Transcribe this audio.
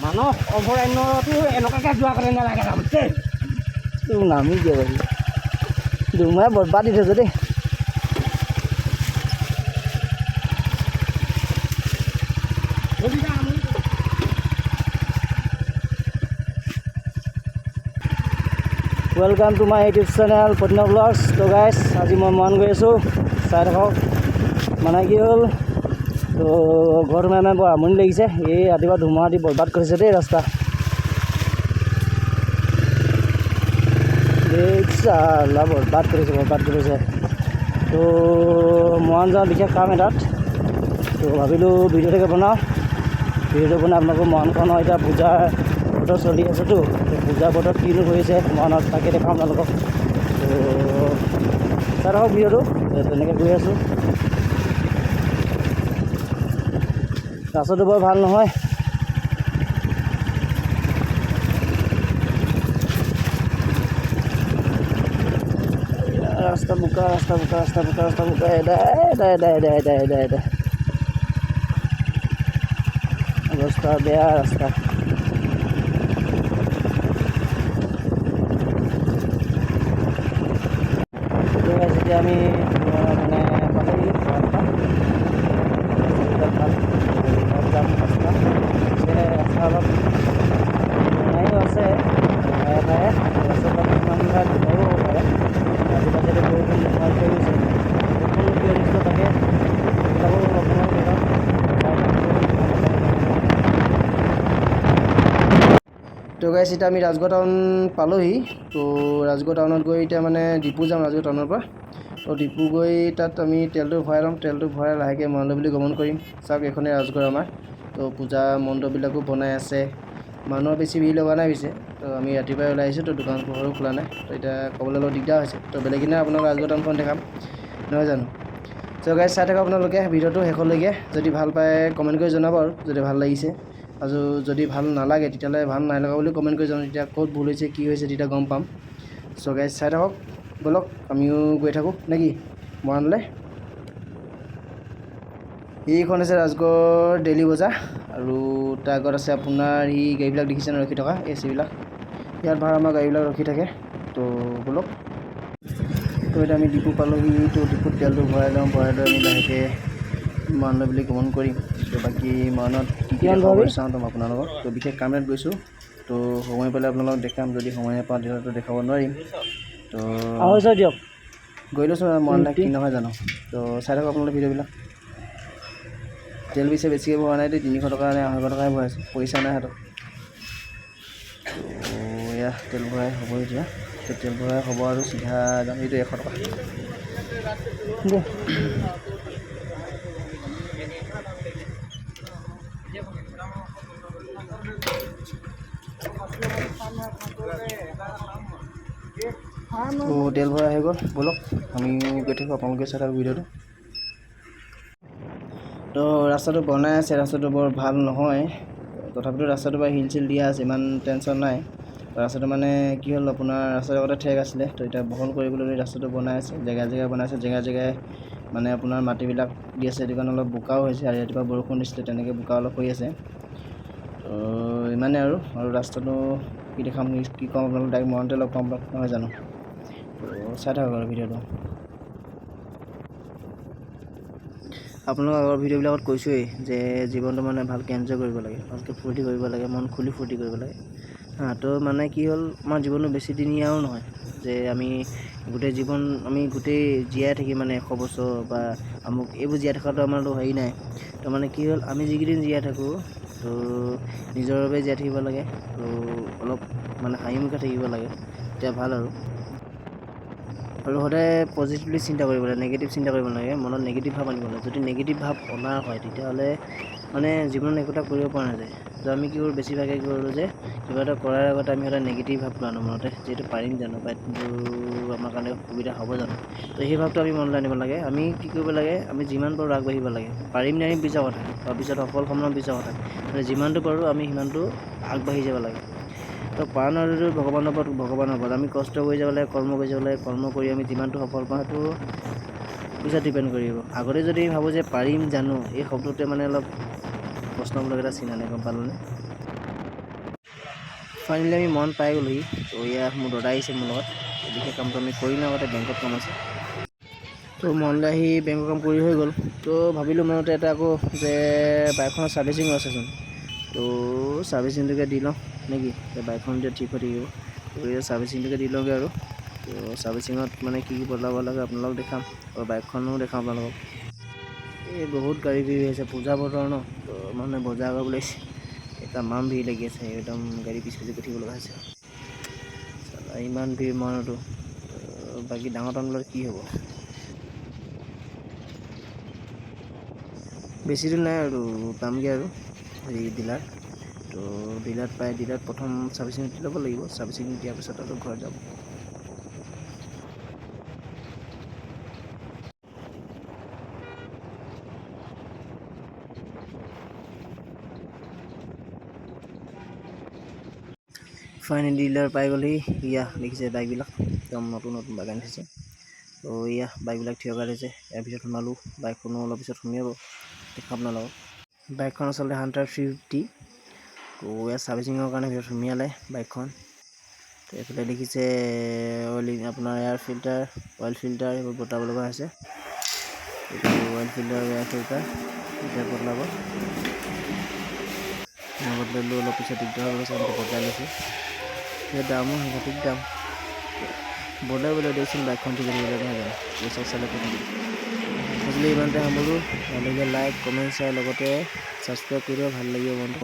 মানস অভয়াৰণ্যটো এনেকুৱাকৈ যোৱা কাৰণে নালাগে যাবলৈ তোৰ নামি দিয়ে বাৰু দুমাহে বৰবাদ দি থৈছে দেই welcome to my YouTube channel Padma blogs তো গাইছ আজি মই মন গৈ আছোঁ চাই থাকক মানে কি হ'ল তো ঘৰ সোমাই বৰ আমনি লাগিছে এই ৰাতিপুৱা ধুমুহা দি বৰবাদ কৰিছে দেই ৰাস্তা চালা বৰবাদ কৰিছে তো মন যাওঁ বিশেষ কাম এটাত তো ভাবিলোঁ ভিডিঅ'টাকে বনাওঁ ভিডিঅ'টো বনাই আপোনালোকৰ মনখনৰ এতিয়া পূজাৰ বতৰ চলি আছেতো পূজাৰ বতৰত কিনো কৰিছে মনত তাকে দেখাম আপোনালোকক তো চাই থাকক ভিডিঅ'টো তেনেকৈ গৈ আছোঁ ৰাস্তাটো বৰ ভাল নহয় ৰাস্তা বোকা এদাই অৱস্থা বেয়া ৰাস্তা যেতিয়া আমি মানে পালেহি ৰাস্তা অলপ বনাইও আছে ৰাস্তাত কিমান ঠাইত হ'ব পাৰে আজিকালি বৰষুণ নোহোৱা হৈ গৈছে বৰষুণ কিয় দিছিলোঁ তাকে তো গাইছ এতিয়া আমি ৰাজগড় টাউন পালোহি তো ৰাজগড় টাউনত গৈ এতিয়া মানে ডিপু যাম ৰাজগড় টাউনৰ পৰা তো ডিপু গৈ তাত আমি তেলটো ভৰাই ল'ম তেলটো ভৰাই লাহেকৈ মণ্ডপ বুলি গমন কৰিম চাওক এইখনেই ৰাজগড় আমাৰ তো পূজা মণ্ডপবিলাকো বনাই আছে মানুহৰ বেছি ভিৰ লগা নাই পিছে তো আমি ৰাতিপুৱাই ওলাই আহিছোঁ তো দোকান পোহাৰো খোলা নাই তো এতিয়া ক'বলৈ অলপ দিগদাৰ হৈছে তো বেলেগ দিনা আপোনালোক ৰাজগড় টাউনখন দেখাম নহয় জানো তো গাইছ চাই থাকক আপোনালোকে ভিডিঅ'টো শেষলৈকে যদি ভাল পায় কমেণ্ট কৰি জনাব আৰু যদি ভাল লাগিছে আৰু যদি ভাল নালাগে তেতিয়াহ'লে ভাল নালাগা বুলি কমেণ্ট কৰি জনাব তেতিয়া ক'ত ভুল হৈছে কি হৈছে তেতিয়া গম পাম চ' গাইছ চাই থাকক ব'লক আমিও গৈ থাকোঁ নে কি মৰাণলৈ এইখন হৈছে ৰাজগড় ডেইলি বজাৰ আৰু তাৰ আগত আছে আপোনাৰ এই গাড়ীবিলাক দেখিছে ন ৰখি থকা এ চিবিলাক ইয়াত ভাড়া আমাৰ গাড়ীবিলাক ৰখি থাকে তো ব'লক তো এতিয়া আমি ডিপু পালোহি তো ডিপুত তেলটো ভৰাই লৈ আমি লাহেকৈ মৰাণলৈ বুলি গমন কৰিম তো বাকী মৰাণত কি কি চাওঁ তো আপোনালোকক তো বিশেষ কামত গৈছোঁ তো সময় পালে আপোনালোকক দেখাম যদি সময় নাপাওঁ তেতিয়াতো দেখাব নোৱাৰিম তো দিয়ক গৈ লৈছোঁ মৰাণলৈ কি নহয় জানো তো চাই থাকক আপোনালোকে ভিডিঅ'বিলাক তেল পিছে বেছিকৈ ভৰা নাই 300 টকা নে 250 টকাহে ভৰাইছোঁ পইচা নাই হাতত তো এয়া তেল ভৰাই হ'ব এতিয়া তেল ভৰাই হ'ব আৰু চিধা যাম এইটো 100 টকা তো তেল ভৰাই আহি গ'ল ব'লক আমি গৈ থাকোঁ আপোনালোকে চাই থাকক ভিডিঅ'টো তো ৰাস্তাটো বনাই আছে ৰাস্তাটো বৰ ভাল নহয় তথাপিতো ৰাস্তাটো পৰা হিল চিল দিয়া আছে ইমান টেনশ্যন নাই ৰাস্তাটো মানে কি হ'ল আপোনাৰ ৰাস্তাৰ আগতে ঠেক আছিলে তো এতিয়া বহল কৰিবলৈ ৰাস্তাটো বনাই আছে জেগাই বনাইছে জেগাই মানে আপোনাৰ মাটিবিলাক দি আছে সেইটো কাৰণে অলপ বোকাও হৈছে আৰু ৰাতিপুৱা বৰষুণ দিছিলে তেনেকৈ বোকা অলপ হৈ আছে তো ইমানে আৰু ৰাস্তাটো কি দেখাম কি ক'ম আপোনালোক ডাইৰেক্ট মৰণতে লগ পাম নহয় জানো তো চাই থাকক আৰু ভিডিঅ'টো আপোনালোক আগৰ ভিডিঅ'বিলাকত কৈছোঁৱেই যে জীৱনটো মানে ভালকৈ এনজয় কৰিব লাগে ভালকৈ ফূৰ্তি কৰিব লাগে মন খুলি ফূৰ্তি কৰিব লাগে তো মানে কি হ'ল আমাৰ জীৱনটো বেছি দিনীয়াও নহয় যে আমি গোটেই জীৱন আমি গোটেই জীয়াই থাকি মানে 100 বছৰ বা আমুক এইবোৰ জীয়াই থকাটো আমাৰতো হেৰি নাই তো মানে কি হ'ল আমি যিকেইদিন জীয়াই থাকোঁ তো নিজৰ বাবে জীয়াই থাকিব লাগে তো অলপ মানে হাঁহিমুখে থাকিব লাগে তেতিয়া ভাল আৰু সদায় পজিটিভলি চিন্তা কৰিব লাগে নেগেটিভ চিন্তা কৰিব নালাগে মনত নেগেটিভ ভাৱ আনিব লাগে যদি নেগেটিভ ভাৱ অনা হয় তেতিয়াহ'লে মানে জীৱনত একো এটা কৰিব পৰা নাযায় তো আমি কি কৰোঁ বেছিভাগে কি কৰোঁ যে কিবা এটা কৰাৰ আগতে আমি সদায় নেগেটিভ ভাৱটো আনো মনতে যিহেতু পাৰিম জানো বা কিন্তু আমাৰ কাৰণে সুবিধা হ'ব জানো তো সেই ভাৱটো আমি মনলৈ আনিব লাগে আমি কি কৰিব লাগে আমি যিমান পাৰোঁ আগবাঢ়িব লাগে পাৰিম নে আমি পিছৰ কথা বা পিছত সফল হ'ম পিছৰ কথা মানে যিমানটো পাৰোঁ আমি সিমানটো আগবাঢ়ি যাব লাগে তো পাৰণৰ ভগৱানৰ ওপৰত আমি কষ্ট কৰি যাব লাগে কৰ্ম কৰি আমি যিমানটো সফল পাওঁ সেইটো পিছত ডিপেণ্ড কৰিব আগতে যদি ভাবোঁ যে পাৰিম জানো এই শব্দটোৱে মানে অলপ প্ৰশ্নমূলক এটা চিন আনে গম পালোনে ফাইনেলি আমি মন পাই গ'লোহি। তো এয়া মোৰ দাদা আহিছে মোৰ লগত, বিশেষ কামটো আমি কৰি লওঁ, আগতে বেংকত কাম আছে। তো মনলৈ আহি বেংকৰ কাম কৰি হৈ গ'ল। তো ভাবিলোঁ মনতে এটা আকৌ যে বাইকখনৰ ছাৰ্ভিচিঙো আছেচোন, তো ছাৰ্ভিচিংটোকে দি লওঁ নেকি, বাইকখন এতিয়া ঠিক হৈ থাকিব। তো এই ছাৰ্ভিচিংটোকে দি লওঁগৈ আৰু। তো ছাৰ্ভিচিঙত মানে কি বদলাব লাগে আপোনালোকক দেখাম, আৰু বাইকখনো দেখাম আপোনালোকক। এই বহুত গাড়ী ভিৰ হৈ আছে, পূজা বতৰ ন, তো মানুহে বজাৰ কৰিবলৈ আহিছে, তামাম ভিৰ লাগি আছে, একদম গাড়ী পিছ পিছে উঠিব লগা হৈছে। ইমান ভিৰ মানুহটো, বাকী ডাঙৰ টাউনত কি হ'ব। বেছি দূৰ নাই আৰু পামগৈ আৰু হেৰি ডিলাৰ। তো ডিলাৰত পাই, ডিলাৰত প্ৰথম ছাৰ্ভিচিং দি ল'ব লাগিব, ছাৰ্ভিচিং দিয়াৰ পিছত আৰু ঘৰত যাব। ফাইনেলি ডিলাৰ পাই গ'লহি। ইয়া দেখিছে বাইকবিলাক একদম নতুন নতুন বাইক আনি থৈছে। তো ইয়া বাইকবিলাক থিয় কৰাই থৈছে, ইয়াৰ পিছত সোমালোঁ, বাইকখনো অলপ পিছত সোমিয়াব, দেখাম আপোনালোকক। বাইকখন আচলতে হাণ্টাৰ 350। তো ইয়াৰ ছাৰ্ভিচিঙৰ কাৰণে ভিতৰত সোমিয়ালে বাইকখন। তো এইফালে দেখিছে অইল, আপোনাৰ এয়াৰ ফিল্টাৰ, অইল ফিল্টাৰ এইবোৰ বদলাব লগা হৈছে। এইটো অইল ফিল্টাৰ, এয়াৰ ফিল্টাৰ এতিয়া বদলাব। মই বদলালোঁ, অলপ পিছত দিগদাৰ হৈ গৈছে, এনেকৈ বদলাই লৈছোঁ। সেই দামো সাংঘাতিক দাম, বদলাই দিয়কচোন বাইকখন ঠিক হৈ নহয় জানো, পইচা চালে কথা। আজিলৈ ইমানতে সামৰোঁ। ভাল লাগিলে লাইক, কমেণ্ট, শ্বেয়াৰ, লগতে ছাবস্ক্ৰাইব কৰি দিব, ভাল লাগিব মনটো।